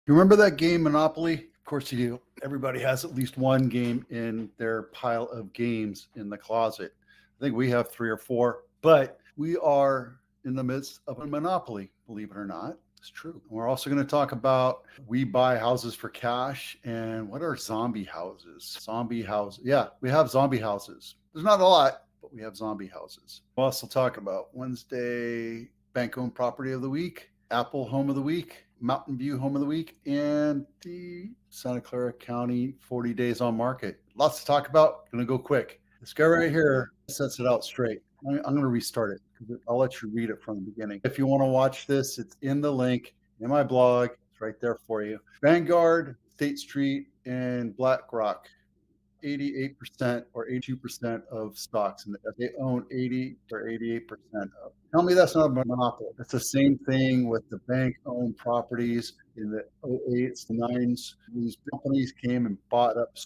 You remember that game Monopoly? Of course you do. Everybody has at least one game in their pile of games in the closet. I think we have three or four, but we are in the midst of a monopoly, believe it or not. It's true. We're also going to talk about we buy houses for cash and what are zombie houses? Zombie houses. Yeah, we have zombie houses. There's not a lot, but we have zombie houses. We'll also talk about Wednesday bank owned property of the week, Apple home of the week, Mountain View home of the week, and the Santa Clara County 40 days on market. Lots to talk about. Going to go quick. This guy right here sets it out straight. I'm going to restart it. I'll let you read it from the beginning. If you want to watch this, it's in the link in my blog. It's right there for you. Vanguard, State Street, and BlackRock. 88% or 82% of stocks, and they own 80 or 88% of. Tell me that's not a monopoly. It's the same thing with the bank-owned properties in the 08s, the 9s. These companies came and bought up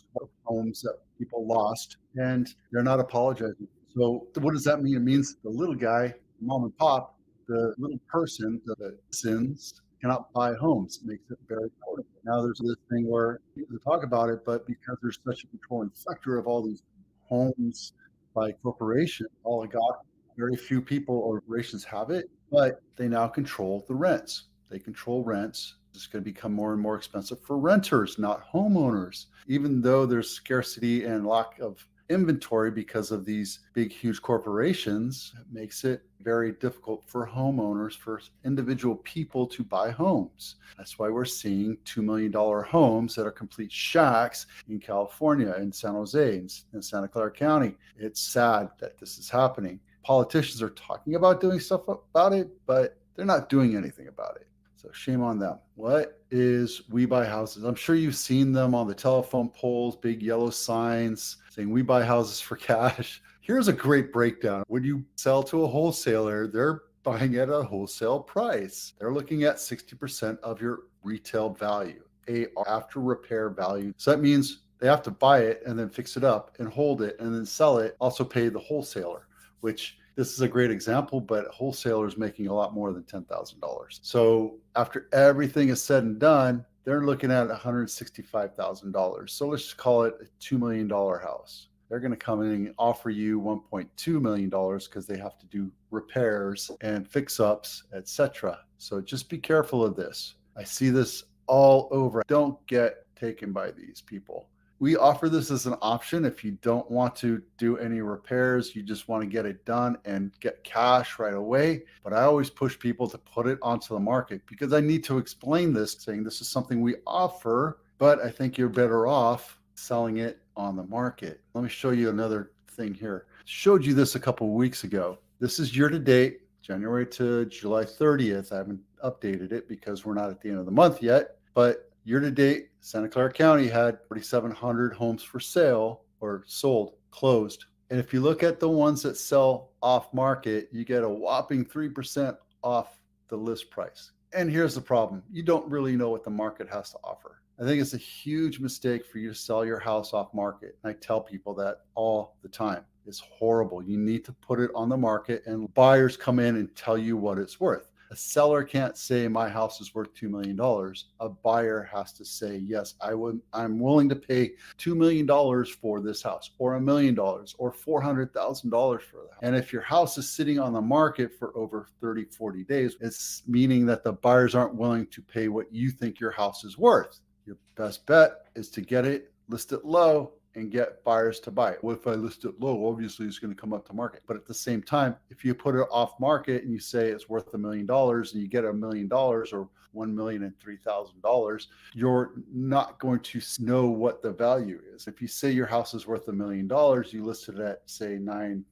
homes that people lost, and they're not apologizing. So what does that mean? It means the little guy, mom and pop, the little person, the citizens, cannot buy homes. It makes it very important. Now there's this thing where people talk about it, but because there's such a controlling factor of all these homes by corporation, oligarch, very few people or corporations have it, but they now control the rents. They control rents. It's going to become more and more expensive for renters, not homeowners. Even though there's scarcity and lack of inventory because of these big, huge corporations, it makes it very difficult for homeowners, for individual people to buy homes. That's why we're seeing $2 million homes that are complete shacks in California, in San Jose, in Santa Clara County. It's sad that this is happening. Politicians are talking about doing stuff about it, but they're not doing anything about it. So shame on them. What is We Buy Houses? I'm sure you've seen them on the telephone poles, big yellow signs saying we buy houses for cash. Here's a great breakdown. When you sell to a wholesaler, they're buying at a wholesale price. They're looking at 60% of your retail value, after repair value. So that means they have to buy it and then fix it up and hold it and then sell it, also pay the wholesaler, which this is a great example, but a wholesaler is making a lot more than $10,000. So after everything is said and done, they're looking at $165,000. So let's just call it a $2 million house. They're going to come in and offer you $1.2 million because they have to do repairs and fix-ups, etc. So just be careful of this. I see this all over. Don't get taken by these people. We offer this as an option if you don't want to do any repairs, you just want to get it done and get cash right away. But I always push people to put it onto the market because I need to explain this, saying this is something we offer, but I think you're better off selling it on the market. Let me show you another thing here. Showed you this a couple of weeks ago. This is year to date, January to July 30th. I haven't updated it because we're not at the end of the month yet, but year to date, Santa Clara County had 4,700 homes for sale or sold, closed. And if you look at the ones that sell off market, you get a whopping 3% off the list price. And here's the problem. You don't really know what the market has to offer. I think it's a huge mistake for you to sell your house off market. And I tell people that all the time. It's horrible. You need to put it on the market and buyers come in and tell you what it's worth. A seller can't say my house is worth $2 million. A buyer has to say, yes, I'm willing to pay $2 million for this house, or $1 million, or $400,000 for that. And if your house is sitting on the market for over 30, 40 days, it's meaning that the buyers aren't willing to pay what you think your house is worth. Your best bet is to get it, list it low, and get buyers to buy it. Well, if I list it low, obviously it's going to come up to market. But at the same time, if you put it off market and you say it's worth $1 million and you get $1 million or $1,003,000, you're not going to know what the value is. If you say your house is worth $1 million, you list it at say $950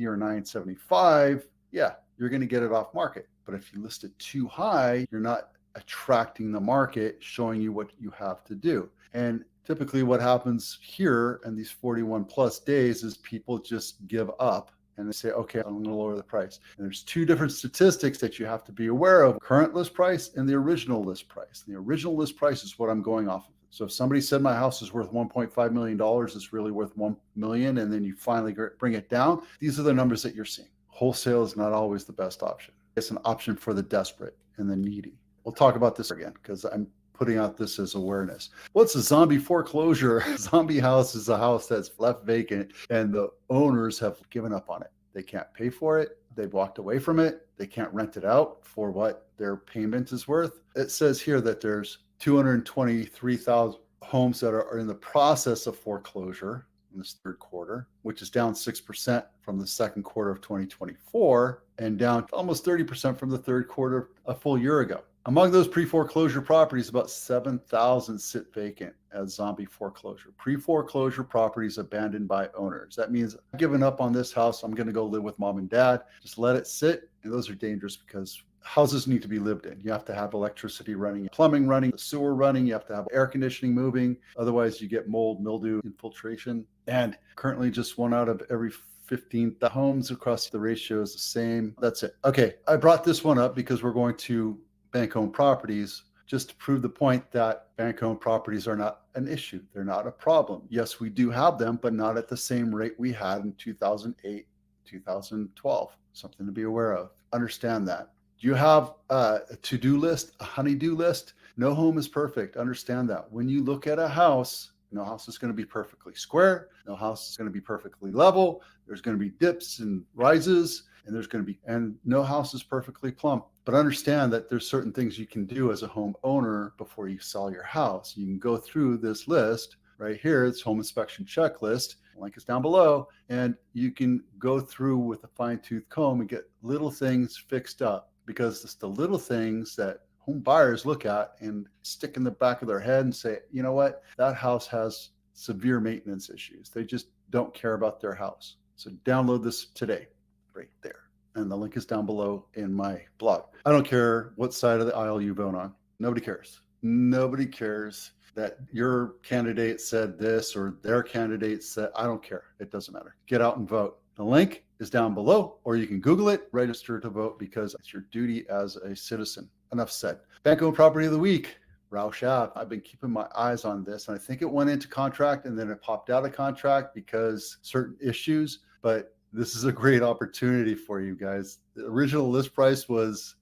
or $975, yeah, you're going to get it off market. But if you list it too high, you're not attracting the market, showing you what you have to do. And typically what happens here in these 41 plus days is people just give up and they say, okay, I'm going to lower the price. And there's two different statistics that you have to be aware of: current list price and the original list price. The original list price is what I'm going off of. So if somebody said my house is worth $1.5 million, it's really worth $1 million, and then you finally bring it down, these are the numbers that you're seeing. Wholesale is not always the best option. It's an option for the desperate and the needy. We'll talk about this again because I'm putting out this as awareness. What's a zombie foreclosure? Zombie house is a house that's left vacant and the owners have given up on it. They can't pay for it. They've walked away from it. They can't rent it out for what their payment is worth. It says here that there's 223,000 homes that are in the process of foreclosure in this third quarter, which is down 6% from the second quarter of 2024 and down almost 30% from the third quarter a full year ago. Among those pre-foreclosure properties, about 7,000 sit vacant as zombie foreclosure. Pre-foreclosure properties abandoned by owners. That means I've given up on this house. I'm going to go live with mom and dad. Just let it sit. And those are dangerous because houses need to be lived in. You have to have electricity running, plumbing running, the sewer running. You have to have air conditioning moving. Otherwise, you get mold, mildew, infiltration. And currently just 1 out of every 15 homes across the ratio is the same. That's it. Okay, I brought this one up because we're going to bank-owned properties just to prove the point that bank-owned properties are not an issue. They're not a problem. Yes, we do have them, but not at the same rate we had in 2008, 2012. Something to be aware of. Understand that. Do you have a to-do list, a honey-do list? No home is perfect. Understand that. When you look at a house, no house is going to be perfectly square. No house is going to be perfectly level. There's going to be dips and rises, and no house is perfectly plumb. But understand that there's certain things you can do as a homeowner before you sell your house. You can go through this list right here. It's home inspection checklist. Link is down below, and you can go through with a fine-tooth comb and get little things fixed up, because it's the little things that home buyers look at and stick in the back of their head and say, you know what, that house has severe maintenance issues. They just don't care about their house. So download this today, right there. And the link is down below in my blog. I don't care what side of the aisle you vote on. Nobody cares. Nobody cares that your candidate said this or their candidate said, I don't care. It doesn't matter. Get out and vote. The link is down below, or you can Google it, register to vote, because it's your duty as a citizen. Enough said. Bank-owned property of the week, Roush Ave. I've been keeping my eyes on this, and I think it went into contract and then it popped out of contract because certain issues, but this is a great opportunity for you guys. The original list price was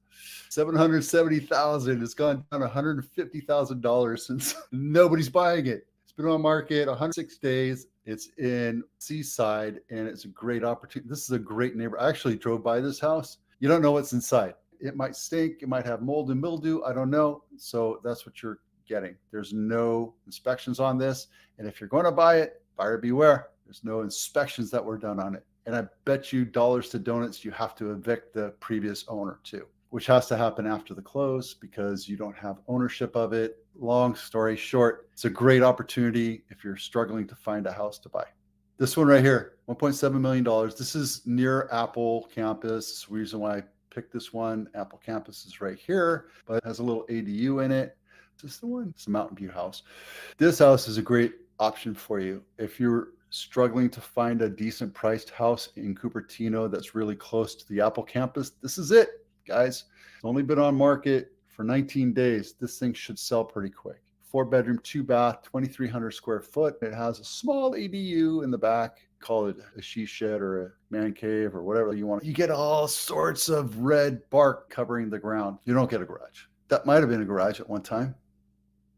$770,000. It's gone down $150,000 since nobody's buying it. It's been on market 106 days. It's in Seaside, and it's a great opportunity. This is a great neighbor. I actually drove by this house. You don't know what's inside. It might stink. It might have mold and mildew. I don't know. So that's what you're getting. There's no inspections on this. And if you're going to buy it, buyer beware. There's no inspections that were done on it. And I bet you dollars to donuts, you have to evict the previous owner too, which has to happen after the close because you don't have ownership of it. Long story short, it's a great opportunity if you're struggling to find a house to buy. This one right here, $1.7 million. This is near Apple campus. The reason why I picked this one, Apple campus is right here, but it has a little ADU in it. Is this the one? It's a Mountain View house. This house is a great option for you. If you're struggling to find a decent priced house in Cupertino that's really close to the Apple campus, this is it, guys. It's only been on market for 19 days. This thing should sell pretty quick. 4-bedroom, 2-bath, 2,300 square foot. It has a small ADU in the back. Call it a she shed or a man cave or whatever you want. You get all sorts of red bark covering the ground. You don't get a garage. That might have been a garage at one time.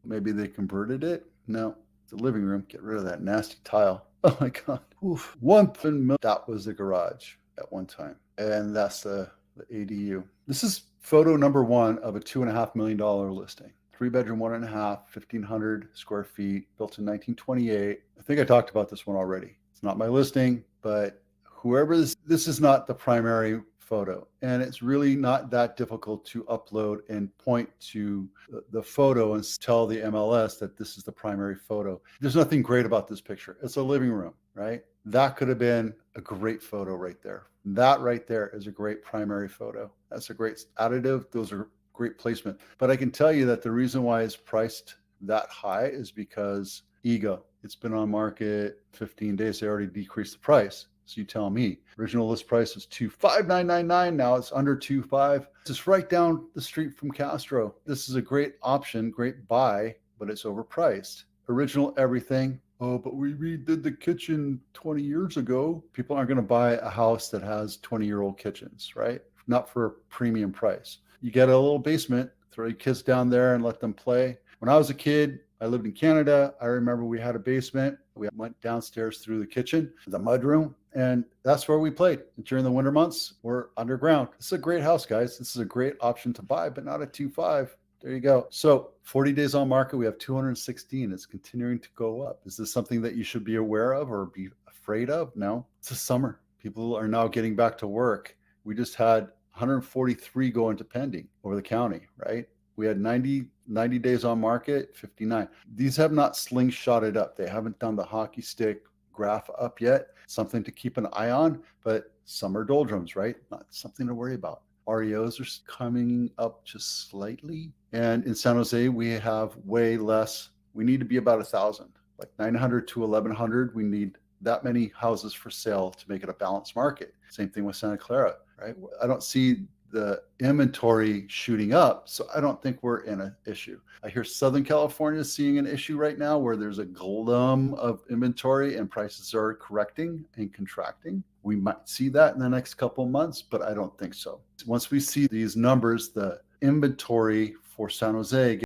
Maybe they converted it. No, it's a living room. Get rid of that nasty tile. Oh my God. Oof. That was the garage at one time. And that's the ADU. This is photo number one of a $2.5 million listing. 3-bedroom, 1.5, 1,500 square feet, built in 1928. I think I talked about this one already. It's not my listing, but whoever this is not the primary photo. And it's really not that difficult to upload and point to the photo and tell the MLS that this is the primary photo. There's nothing great about this picture. It's a living room, right? That could have been a great photo right there. That right there is a great primary photo. That's a great additive. Those are great placement. But I can tell you that the reason why it's priced that high is because ego. It's been on market 15 days. They already decreased the price. So you tell me. Original list price was $25999. Now it's under $2.5. It's right down the street from Castro. This is a great option, great buy, but it's overpriced. Original everything. Oh, but we redid the kitchen 20 years ago. People aren't going to buy a house that has 20-year-old kitchens, right? Not for a premium price. You get a little basement, throw your kids down there and let them play. When I was a kid, I lived in Canada. I remember we had a basement. We went downstairs through the kitchen, the mudroom, and that's where we played. During the winter months, we're underground. This is a great house, guys. This is a great option to buy, but not a 2.5. There you go. So 40 days on market, we have 216. It's continuing to go up. Is this something that you should be aware of or be afraid of? No, it's the summer. People are now getting back to work. We just had 143 go into pending over the county, right? We had 90 days on market, 59. These have not slingshotted up. They haven't done the hockey stick graph up yet. Something to keep an eye on, but summer doldrums, right? Not something to worry about. REOs are coming up just slightly. And in San Jose, we have way less. We need to be about 1,000, like 900 to 1,100. We need that many houses for sale to make it a balanced market. Same thing with Santa Clara, right? I don't see the inventory shooting up, so I don't think we're in an issue. I hear Southern California is seeing an issue right now where there's a glum of inventory and prices are correcting and contracting. We might see that in the next couple of months, but I don't think so. Once we see these numbers, the inventory for San Jose